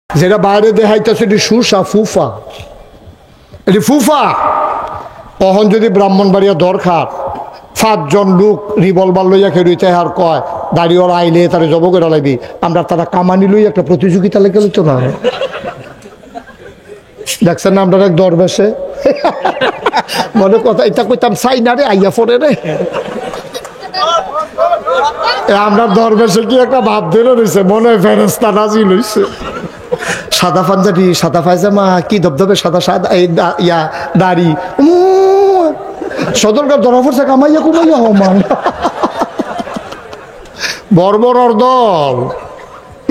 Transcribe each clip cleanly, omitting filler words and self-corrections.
যেটা বাইরে দেখাইতেছে এটি সুসা ফুফা, এটি ফুফা। তখন যদি ব্রাহ্মণবাড়িয়া দরকার 5 জন লোক রিভলভার লইয়া খেলুইতে আর কয় দাড়িওয়ালা আইলে তারা জব করে লাগবি, আমরা তারা কামানি লই একটা প্রতিযোগিতা লেগে লইতো না। দেখছেন না আমরা এক দরবেশে মনে কথা এটা কইতাম চাই না রে আইয়া পড়ে রে। আমরা দরবেশে কি একটা ভাব ধরে রয়েছে, মনে হয় ফেরেস্তা নাজিল হইছে। সাদা পাঞ্জাবি, সাদা পায়জামা, কি ধবধবে সাদা সাদা ইয়া দাড়ি, সদরকার ধরা পড়ছে কামাইয়া কুমাইয়া হমান। বর্বর দল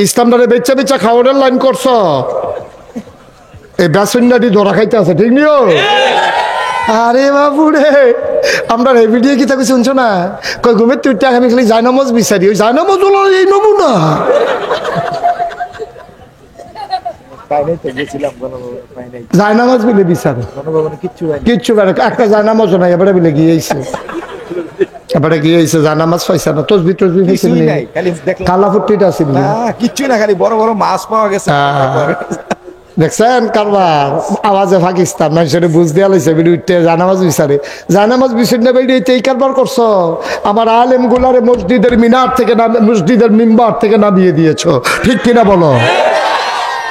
ইসলামটারে বেচা বেচা খাওয়ানোর লাইন করছ, এই বেসন্ডাটি ধরা খাইতে আছে, ঠিক নিও। আরে বাবু রে, আমরা ভিডিও কি তাকে শুনছো না, কই ঘুমের তুই আমি খালি জায়নামাজ বিচারি, ওই জায়নামাজ হলো এই নমুনা। জায়নামাজ বিলে বিচারে কিচ্ছু একটা জায়নামাজ নাই, এবারে বিলে গিয়েছে, এবারে গিয়েছে জায়নামাজ পাইছে না, তসবি টসবি কালাফুটিটা আছে কিচ্ছু না, খালি বড় বড় মাছ পাওয়া গেছে। দেখছেন কারবার আওয়াজে পাকিস্তান মানুষের বুঝ দেওয়া লাইছে উঠতে জানামাজ বিচারে, জানামাজ বিচার না বেরিয়ে এই কারবার করছো। আমার আলেম গুলারে মসজিদের মিনার থেকে মসজিদের মিম্বার থেকে নামিয়ে দিয়েছো, ঠিক কিনা বলো?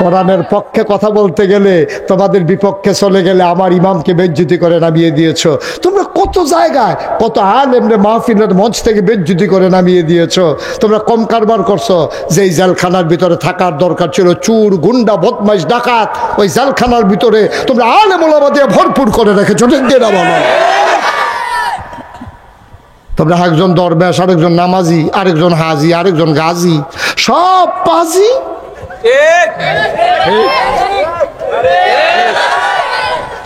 কোরআনের পক্ষে কথা বলতে গেলে তোমাদের বিপক্ষে চলে গেলে আমার ইমামকে বেজ্জুতি করে নামিয়ে দিয়েছো। তোমরা কত জায়গায় কত আলেমরে মাহফিলের মঞ্চ থেকে বেজ্জুতি করে নামিয়ে দিয়েছো। তোমরা কম কারবার করছো। যেই জেলখানার ভিতরে থাকার দরকার ছিল চুর গুন্ডা বদমাইশ ডাকাত, ওই জেলখানার ভিতরে তোমরা আলেম ওলামা দিয়ে ভরপুর করে রেখেছো, ঠিক কিনা বলো? তোমরা একজন দরবেশ, আরেকজন নামাজি, আরেকজন হাজি, আরেকজন গাজী, সব পাজি।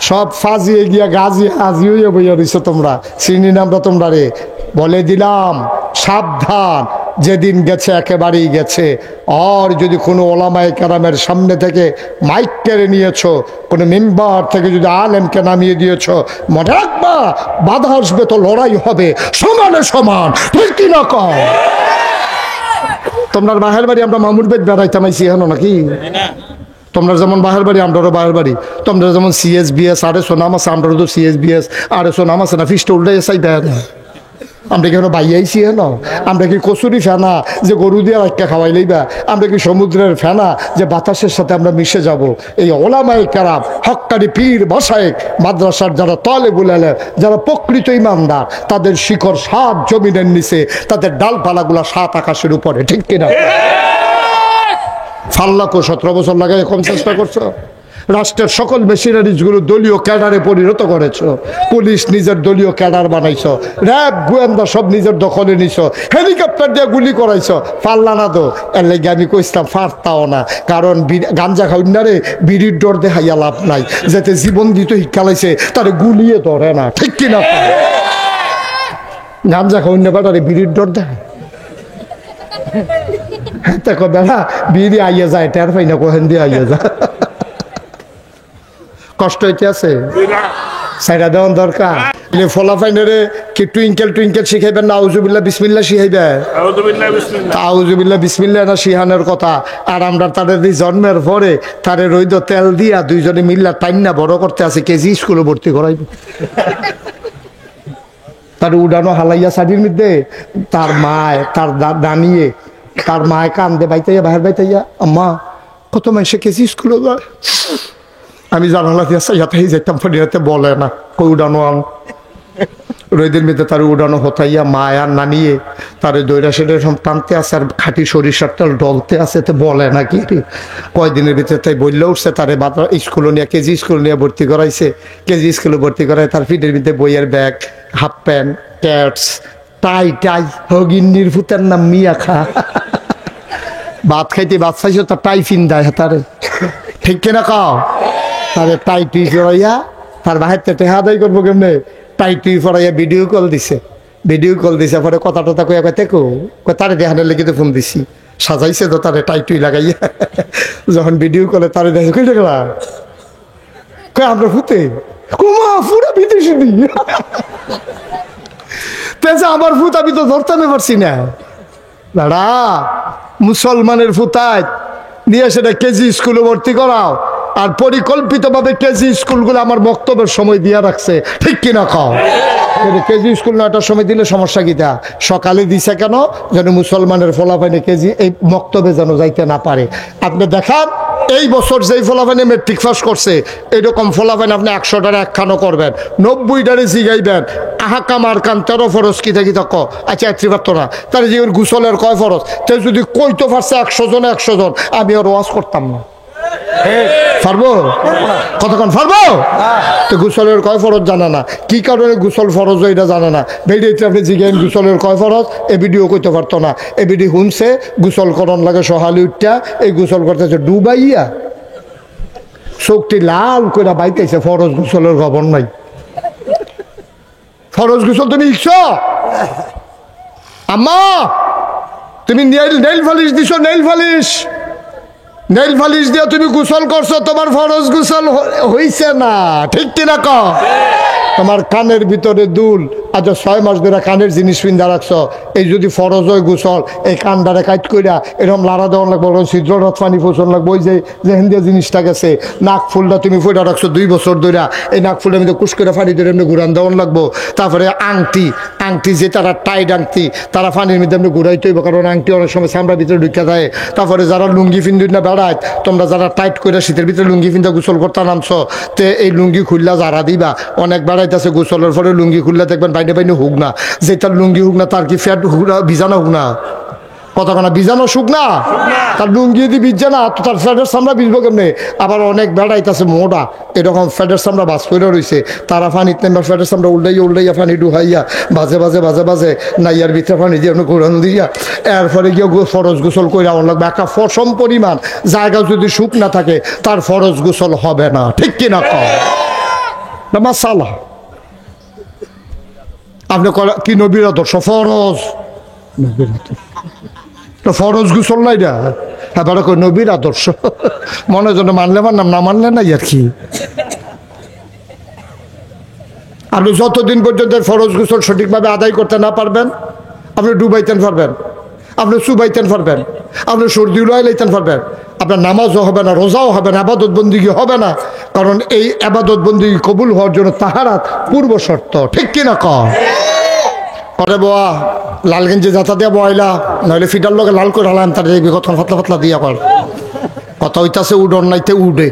সব ফাজিয়ে গিয়া গাজী হাজি হইয়া বইয়া রইছো তোমরা। চিনি না আমরা তোমরা রে, বলে দিলাম সাবধান, যেদিন গেছে একেবারেই গেছে। আর যদি কোনো ওলামায়ে কেরামের সামনে থেকে মাইক কেড়ে নিয়েছো, কোনো মেম্বার থেকে যদি আলেমকে নামিয়ে দিয়েছো, মনে রাখবা বাধা আসবে তো লড়াই হবে সমানে সমান, ঠিক কিনা কও? তোমরা বাহের বাড়ি আমরা মামুর বেদ বেড়াইতাম আইসি এখনো নাকি? তোমরা যেমন বাহের বাড়ি আমরারও বাহের বাড়ি, তোমরা যেমন CSBS আড়াইশো নাম আছে, আমরাও তো CSBS আড়াইশো নাম আছে না, ফিসটা উল্টে এসাই দেয় না। আমরা কি বাই আইসি হেন? আমরা কি কচুরি ফেনা যে গরু দিয়ে রাখা খাওয়াইলেই বা? আমরা কি সমুদ্রের ফেনা যে বাতাসের সাথে আমরা মিশে যাব? এই ওলামায়ে কেরাম, হক্কানি পীর মাশায়েখ, মাদ্রাসার যারা তালেবুল ইলম, যারা প্রকৃত ইমানদার, তাদের শিকড় 7 জমিনের নিচে, তাদের ডালপালাগুলা 7 আকাশের উপরে, ঠিক কিনা? ফাল্লাকো 17 বছর লাগাই কম চেষ্টা করছো। রাষ্ট্রের সকল মেশিনারিজগুলো দলীয় ক্যাডারে পরিণত করেছো। পুলিশ নিজের দলীয় ক্যাডার বানাইছো, র্যাব গোয়েন্দা সব নিজের দখলে নিছো, হেলিকপ্টার দিয়ে গুলি করাইছো। পারলা না তো, এর লেগে আমি কইতাম পারতাও না, কারণ গাঞ্জা খাউন্ডারে বিড়ির ডর দেখাইয়া লাভ নাই, যাতে জীবন দিত শিক্ষালাইছে তারে গুলিয়ে ধরে না, ঠিক কিনা? গাঞ্জা খাউন্ডা বাটারে বিড়ির ডর দেখায়, দেখো বেড়া বিড়ি আইয়া যায়, টের পাই না কোহেন দিয়ে আইয়া যায়। কষ্ট হইতে আছে, সাইডা দেওয়ার দরকার। ফলাফাইনারে কি টুইঙ্কেল টুইঙ্কেল শিখাইবেন না আউযুবিল্লাহ বিসমিল্লাহ শিখাইবে? আউযুবিল্লাহ বিসমিল্লাহ না শিহানের কথা। আর আমরা তাদের জন্মের পরে তারে রইদ তেল দিয়া দুইজনে মিল্লা টাইন্না বড় করতে আছে, কেজি স্কুলে ভর্তি করাইব। তার উডানো হালাইয়া শাড়ির মধ্যে তার মায় তার দাঁড়িয়ে তার মায় কান্দে বাইতাইয়া বাহির বাইতাইয়া, আম্মা কত মাসে কেজি স্কুলে যায়। আমি জানালা দিয়ে সাইয়াতেই যেতাম, ফরিয়াতে বলে না কই উডানো আন। রোদের মধ্যে তার উডানো হতাইয়া মায় আর নানিয়ে তার দৈরা সেটা টানতে আছে, আর খাঁটি সরিষার তেল ডলতে আছে, তো বলে না কি কয়দিনের ভিতরে তাই বললে উঠছে। তারে মাত্র স্কুলে নিয়ে কেজি স্কুল নিয়ে ভর্তি করাইছে। কেজি স্কুলে ভর্তি করায় তার ফিটের মধ্যে বইয়ের ব্যাগ, হাফ প্যান্ট, ক্যাটস, টাই টাই হগিন্নির ভূতের নাম মিয়া খা। ভাত খাইতে ভাত খাইছো, তার টাই ফিন দেয় তারে, ঠিক কিনা কাও? তারে টাই টুই ফরাইয়া তার বাহির থেকে আদায় করবো কেমনে, টাই টুই ফরাইয়া ভিডিও কল দিছে। ভিডিও কল দিছে পরে কথা টথা কয়া কয় তেকো তারে দেখানোর লেগে তো ফোন দিছি, সাজাইছে তো তারে টাই টুই লাগাইয়া। যখন ভিডিও কলে তারে দেখে কই দেখলা কয় আমরা ভূতে, কুমা পুরা বিদেশি নি তেজা আমার ভূত আমি তো ধরতে পারছি না। দাঁড়া মুসলমানের ভূতায় নিয়ে সেটা কেজি স্কুলে ভর্তি করাও, আর পরিকল্পিতভাবে কেজি স্কুলগুলো আমার বক্তব্যের সময় দিয়ে রাখছে, ঠিক কিনা কও? কেজি স্কুল 9টার সময় দিলে সমস্যা কিটা? সকালে দিছে কেন? যেন মুসলমানের ফলাফাইনে কেজি এই বক্তব্যে যেন যাইতে না পারে। আপনি দেখান এই বছর যেই ফলাফাইনে মেট্রিক পাস করছে এইরকম ফলাফাইন আপনি 100টার একখানো করবেন, 90টারে জিগাইবেন আহাকাম আর কান 13 ফরজ কিতা কিতা ক, আচ্ছা 1 না তার যে গুসলের কয় ফরজ, তো যদি কইতে পারছে 100 জন 100 জন, আমি আর ওয়াজ করতাম না। পারবো? কতক্ষণ পারবো? তো গোসলের কয় ফরজ জানা না, কি কারণে গোসল ফরজ এটা জানা না। ভিডিওতে আপনি জিজ্ঞেস গোসলের কয় ফরজ, এ ভিডিও কইতে পারতো না। এ ভিডিও শুনছে গোসল করণ লাগে সহালি উঠটা, এই গোসল করতেছে ডুবাইয়া চোখটি লাল করে বাইতেছে, ফরজ গোসলের খবর নাই। ফরজ গোসল তুমি ইচ্ছো আম্মা, তুমি নেইল ফালিশ দিছো, নেইল ফালিশ দিয়ে তুমি গোসল করছো, তোমার ফরজ গোসল হইছে না, ঠিক কিনা কও? তোমার কানের ভিতরে দুল, আজ 6 মাস ধরে কানের জিনিস পিন্ধা রাখছো, এই যদি ফরজ হয় গোসল, এই কানটারে কাইট কইরা এরকম লাড়া দেওয়ান লাগবো, ছিদ্র রথ পানি পোষণ লাগবো, ওই যে হেন্দিয়া জিনিসটা গেছে। নাক ফুলটা তুমি ফুটা রাখছো 2 বছর ধরে, এই নাক ফুলটা আমি কুশ করে পানি ধরে এমনি ঘুরান দেওয়ান লাগবো। তারপরে আংটি যে তারা টাইট আংটি, তারা পানির মধ্যে এমনি ঘুরাইতে হইব, কারণ আংটি অনেক সময় চামড়ার ভিতরে ঢুকে যায়। তারপরে যারা লুঙ্গি ফিন্দুই না বেড়ায়, তোমরা যারা টাইট করে শীতের ভিতরে লুঙ্গি ফিন্দা গোসল করতে নামছো, তে এই লুঙ্গি খুললা যারা দিবা, অনেক বেড়াইতেছে গোসলের পরে লুঙ্গি খুললে দেখবেন বাইনে হুক না, যে তার লুঙ্গি হুক না, তার কি ফ্যাট হুক না, বিজানো হুক না, কতখানা বিজানো সুখ না, তার লুঙ্গি যদি বিজছে না তো তার ফ্যাটের সামরা বিজবো কেমনে? আবার অনেক বেড়াইতেছে মোটা, এরকম ফ্যাটের সামরা বাস করে রয়েছে, তারা ফানি ফ্যাটের সামরা উল্টাইয়া ফানি ডুহাইয়া বাজে নাইয়ার ভিতরে ফানি দিয়ে ঘুরান দিয়া এরপরে গিয়ে ফরজ গোসল করে আমার লাগবে। একটা ফসম পরিমাণ জায়গা যদি সুখ না থাকে তার ফরজ গোসল হবে না, ঠিক কিনা কও? মাসালা আপনি কি নবীর আদর্শ? ফরজ নবীর আদর্শ, ফরজ গোসল নাই না, এবার কই নবীর আদর্শ। মনে জন্য মানলে মানলাম, না মানলে নাই আর কি। আপনি যতদিন পর্যন্ত ফরজ গোসল সঠিকভাবে আদায় করতে না পারবেন, আপনি ডুবাইতেন পারবেন, আপনি চুবাইতেন পারবেন, আপনি সর্দি উড়াই লাইতেন পারবেন, আপনার নামাজও হবে না, রোজাও হবে না, আবাদত বন্দিগি হবে না, কারণ এই আবাদত বন্দিগি কবুল হওয়ার জন্য তাহারাত পূর্ব শর্ত, ঠিক কিনা কও? পরে বোয়া লাল গেঞ্জি যাতা দিয়া বয়লা, নইলে ফিটার লোকে লাল করে হালাম, তার কখন পাতলা দিয়া কর কথা হইতাছে, উডন নাইতে উডে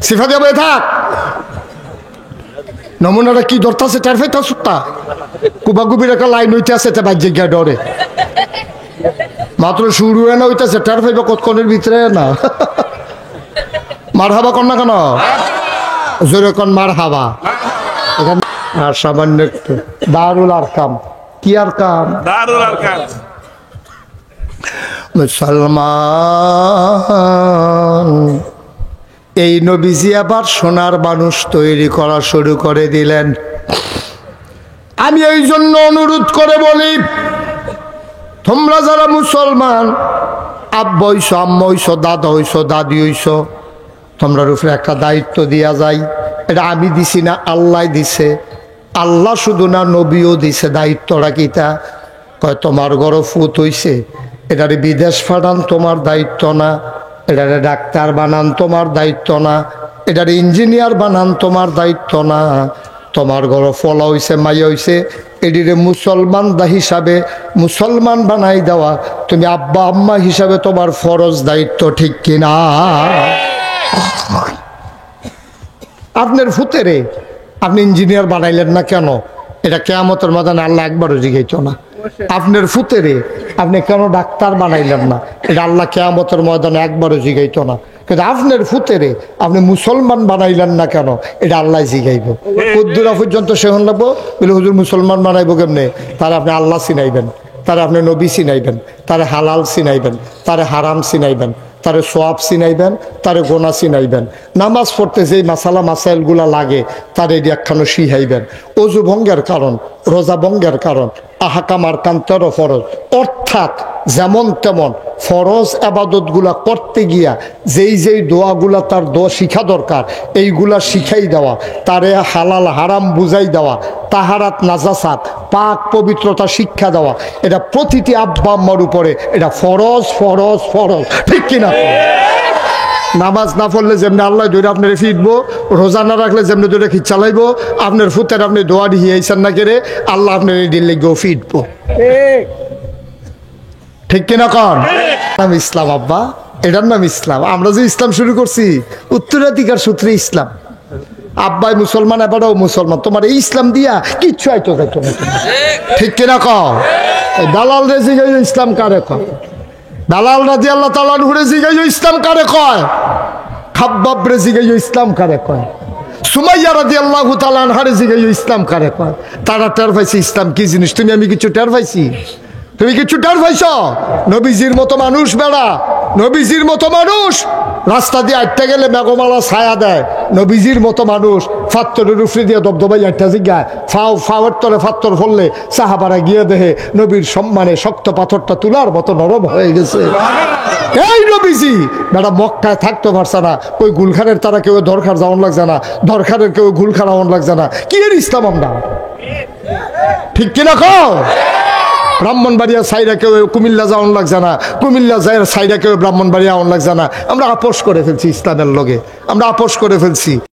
সিফা দিয়া বয়ে থাক। নমুনাটা কি ধরতেছে টের ফাইতা সুত্তা কুবাকুবির একটা লাইন হইতে আছে, বাজ্যে গিয়া ডরে মাত্র শুরু হয় না হইতেছে, টের ফাইবা কতক্ষণের ভিতরে না। মার হাবা কর না কেন, জোরে কন মার হাবা। এখানে আর সামান্য একটু দারুল আর কাম, কি আর কাম? মুসলমান এই নবীজি আবার সোনার মানুষ তৈরি করা শুরু করে দিলেন। আমি এই জন্য অনুরোধ করে বলি, তোমরা যারা মুসলমান আব্বা হইছো, আম্মা হইছো, দাদা হইছো, দাদি হইছো, তোমরা উপরে একটা দায়িত্ব দিয়া যায়। এটা আমি দিছি না, আল্লাহ দিছে। আল্লাহ শুধু না, নবীও দিছে। দায়িত্বটা কিতা? কয় তোমার ঘর ফুত হইছে, এটারে বিদেশ পাঠান তোমার দায়িত্ব না, এটারে ডাক্তার বানান তোমার দায়িত্ব না, এটারে ইঞ্জিনিয়ার বানান তোমার দায়িত্ব না, তোমার ঘর ফলা হইছে, মাইয়া হইছে, এটিরে মুসলমান হিসাবে মুসলমান বানাই দেওয়া তুমি আব্বা আম্মা হিসাবে তোমার ফরজ দায়িত্ব, ঠিক কিনা? আপনার ফুতেরে আপনি ইঞ্জিনিয়ার বানাইলেন না কেন? এটা কিয়ামতের ময়দানে আল্লাহ একবারও জিজ্ঞাসা না। আপনার ফুতেরে আপনি কেন ডাক্তার বানাইলেন না? এটা আল্লাহ কিয়ামতের ময়দানে একবারও জিজ্ঞাসা না। কিন্তু আপনার ফুতেরে আপনি মুসলমান বানাইলেন না কেন? এটা আল্লাহ জিগাইব। কদ্দুরা পর্যন্ত সেহন লাগবো বলে হুজুর মুসলমান বানাইবো কেমনে? তারা আপনি আল্লাহ চিনাইবেন, তারা আপনি নবী চিনাইবেন, তারা হালাল চিনাইবেন, তারা হারাম চিনাইবেন, তারে সোয়াব চিনাইবেন, তারে গোনা চিনাইবেন, নামাজ পড়তে যেই মাসালা মাসাইলগুলা লাগে তার এটি একখানো শিহাইবেন। অজু ভঙ্গের কারণ, রোজা ভঙ্গের কারণ, আহাকামার কান্তেরও ফরজ, অর্থাৎ যেমন তেমন ফরজ আবাদতগুলা করতে গিয়া যেই দোয়াগুলা তার দোয়া শিখা দরকার এইগুলা শিখাই দেওয়া, তারে হালাল হারাম বুঝাই দেওয়া, তাহারাত নাজাসাত, পাক পবিত্রতা শিক্ষা দেওয়া, এটা প্রতিটি আব্বা আম্মার উপরে এটা ফরজ ফরজ ফরজ, ঠিক কিনা? নামাজ না পড়লে যেমনি আল্লাহ ধরে আপনার ফিরবো, রোজা না রাখলে যেমনি ধরে খিচ চালাইবো, আপনার ফুতের আপনি দোয়া দিয়েছেন না কেড়ে আল্লাহ আপনার এই দিল লেগেও ফিরবো, ঠিক কিনা? কন নাম ইসলাম আব্বা, এটার নাম ইসলাম। আমরা যে ইসলাম শুরু করছি উত্তরাধিকার সূত্রে ইসলাম। আব্বাই মুসলমান, এবারও মুসলমান, তোমার এই ইসলাম দিয়া কিচ্ছু আইতো যাইতো না, ঠিক কিনা? কও দালাল রে জিগাই ইসলাম কারে কয়? দালাল রাজি আল্লাহ তাআলা নুরে জিগাই ইসলাম কারে কয়? খাব্বাব রে জিগাই ইসলাম কারে কয়? সুমাইয়া রাদিয়াল্লাহু তাআলা আনহারে জিগাই ইসলাম কারে কয়? তারা টের পাইছে ইসলাম কি জিনিস। তুমি আমি কিছু টের পাইছি? তুমি কিছু টের পাইছ? নবীজির মতো মানুষ বেড়া, নবীজির মতো মানুষ রাস্তা দিয়ে আটটা গেলে মেঘমালা ছায়া দেয়, নবীজির মতো মানুষ ফাত্তরের উফরে দিয়ে দবদবাই আটটা জিগায়, ফাওয়ার তলে ফাত্তর ফললে সাহাবারা গিয়ে দেখে নবীর সম্মানে শক্ত পাথরটা তুলার মতো নরম হয়ে গেছে। এই নবীজি বেড়া মক্কায় থাকতে পারছে না, ওই গুলখানের তারা কেউ দরকার যাওয়ান লাগছে না, দরকারের কেউ গুলখান আওয়ান লাগছে না, কি এর ইসলাম আমরা, ঠিক কিনা? কও ব্রাহ্মণবাড়িয়া সাইডা কেউ কুমিল্লা যাওয়ান লাগছে না, কুমিল্লা সাইডা কেউ ব্রাহ্মণবাড়িয়া আওয়ান লাগছে না। আমরা আপোষ করে ফেলছি ইসলামের লগে, আমরা আপোষ করে ফেলছি।